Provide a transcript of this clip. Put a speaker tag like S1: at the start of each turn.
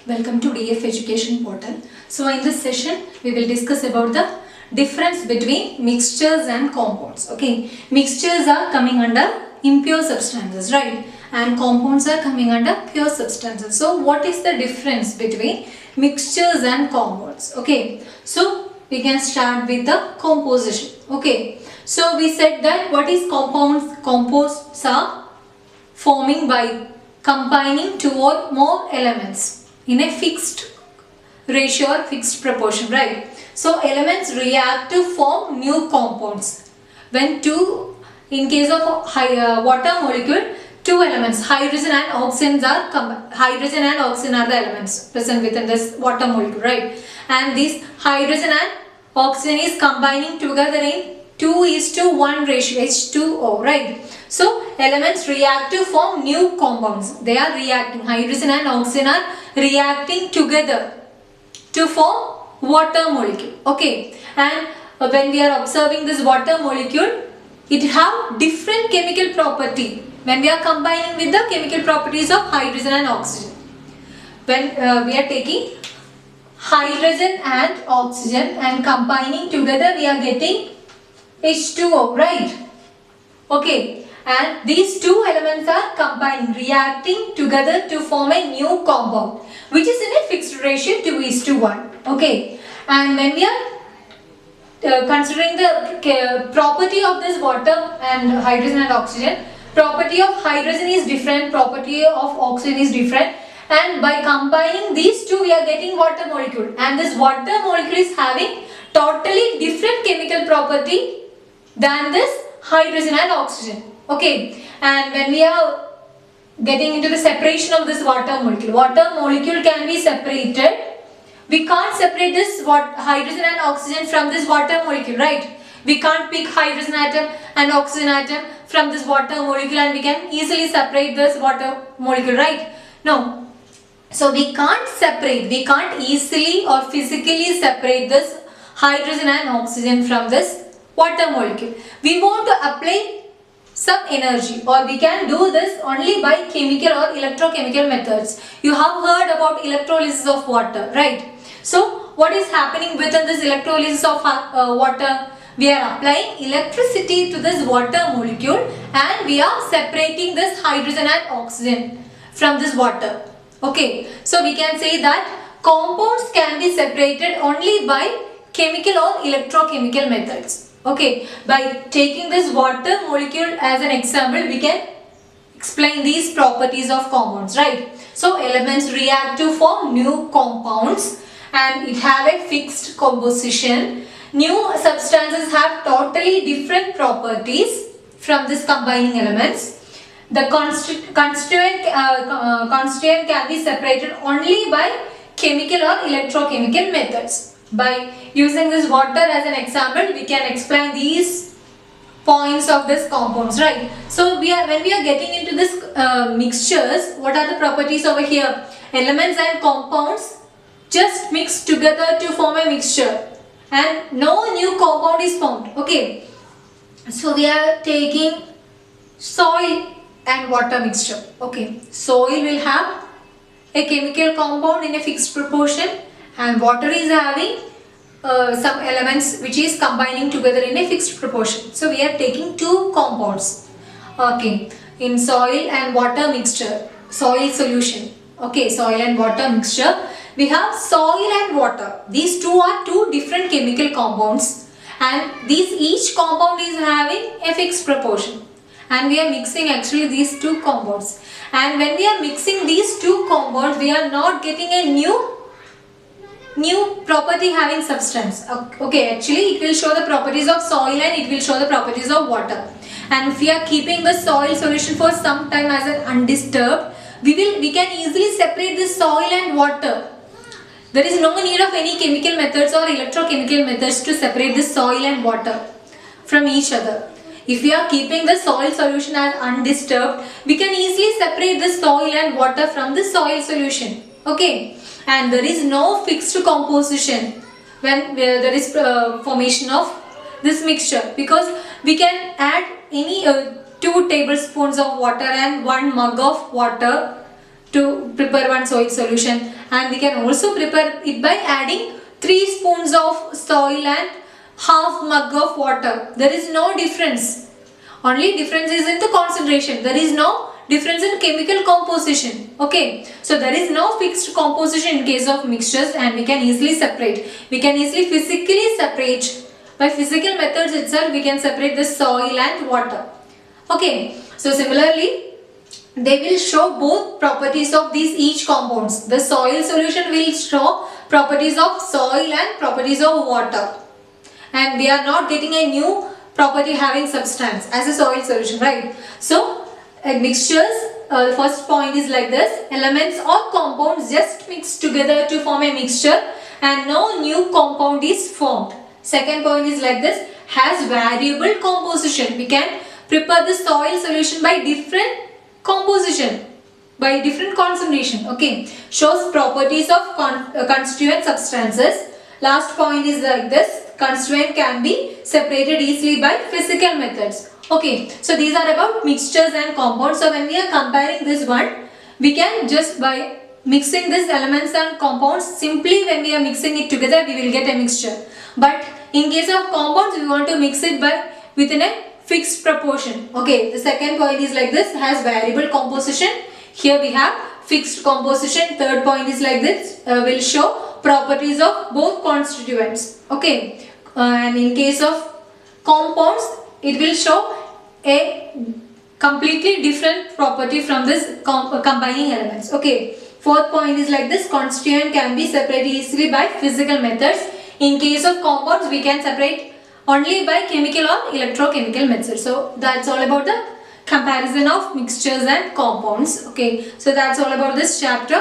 S1: Welcome to DF Education Portal. So in this session, we will discuss about the difference between mixtures and compounds. Okay, mixtures are coming under impure substances, right? And compounds are coming under pure substances. So what is the difference between mixtures and compounds? Okay, so we can start with the composition. Okay, so we said that what is compounds? Compounds are forming by combining two or more elements in a fixed ratio or fixed proportion, right? So elements react to form new compounds. When two, in case of water molecule, two elements, hydrogen and oxygen are hydrogen and oxygen are the elements present within this water molecule, right? And this hydrogen and oxygen is combining together in 2:1 ratio, H2O, right? So elements react to form new compounds. They are reacting, hydrogen and oxygen are reacting together to form water molecule. Okay, and when we are observing this water molecule, it have different chemical property when we are combining with the chemical properties of hydrogen and oxygen. When we are taking hydrogen and oxygen and combining together, we are getting H2O, right? Okay, and these two elements are combining, reacting together to form a new compound, which is in a fixed ratio 2:1. Okay, and when we are considering the property of this water and hydrogen and oxygen, property of hydrogen is different, property of oxygen is different, and by combining these two we are getting water molecule, and this water molecule is having totally different chemical property than this hydrogen and oxygen. Okay, and when we are getting into the separation of this water molecule can be separated. We can't separate this hydrogen and oxygen from this water molecule, right? We can't pick hydrogen atom and oxygen atom from this water molecule and we can easily separate this water molecule, right? No. So we can't separate, we can't easily or physically separate this hydrogen and oxygen from this water molecule. We want to apply some energy, or we can do this only by chemical or electrochemical methods. You have heard about electrolysis of water, right? So what is happening within this electrolysis of water? We are applying electricity to this water molecule and we are separating this hydrogen and oxygen from this water. Okay, so we can say that compounds can be separated only by chemical or electrochemical methods. Okay, by taking this water molecule as an example, we can explain these properties of compounds, right? So elements react to form new compounds and it have a fixed composition. New substances have totally different properties from this combining elements. The constituent can be separated only by chemical or electrochemical methods. By using this water as an example, we can explain these points of this compounds, right? So when we are getting into this mixtures, what are the properties over here? Elements and compounds just mix together to form a mixture and no new compound is formed. Okay, so we are taking soil and water mixture. Okay, soil will have a chemical compound in a fixed proportion and water is having some elements which is combining together in a fixed proportion. So we are taking two compounds, okay, in soil and water mixture, soil solution. Okay, soil and water mixture. We have soil and water. These two are two different chemical compounds and each compound is having a fixed proportion. And we are mixing actually these two compounds. And when we are mixing these two compounds, we are not getting a new property having substance. Okay, actually it will show the properties of soil and it will show the properties of water. And if we are keeping the soil solution for some time as an undisturbed, we can easily separate this soil and water. There is no need of any chemical methods or electrochemical methods to separate this soil and water from each other. If we are keeping the soil solution as undisturbed, we can easily separate the soil and water from the soil solution. Okay, and there is no fixed composition when there is formation of this mixture, because we can add any 2 tablespoons of water and 1 mug of water to prepare one soil solution, and we can also prepare it by adding 3 spoons of soil and half mug of water. There is no difference. Only difference is in the concentration. There is no difference in chemical composition. Okay, so there is no fixed composition in case of mixtures, and we can easily separate. We can easily physically separate. By physical methods itself, we can separate the soil and water. Okay, so similarly, they will show both properties of these each compounds. The soil solution will show properties of soil and properties of water. And we are not getting a new property having substance as a soil solution, right? So, mixtures, the first point is like this: elements or compounds just mix together to form a mixture and no new compound is formed. Second point is like this: has variable composition. We can prepare the soil solution by different composition, by different concentration. Okay, shows properties of constituent substances. Last point is like this: constituent can be separated easily by physical methods. Okay, so these are about mixtures and compounds. So when we are comparing this one, we can just by mixing these elements and compounds, simply when we are mixing it together, we will get a mixture. But in case of compounds, we want to mix it by within a fixed proportion. Okay, the second point is like this: has variable composition. Here we have fixed composition. Third point is like this: will show properties of both constituents. Okay, and in case of compounds, it will show a completely different property from this combining elements. Okay, fourth point is like this: constituent can be separated easily by physical methods. In case of compounds, we can separate only by chemical or electrochemical methods. So that's all about the comparison of mixtures and compounds. Okay, so that's all about this chapter.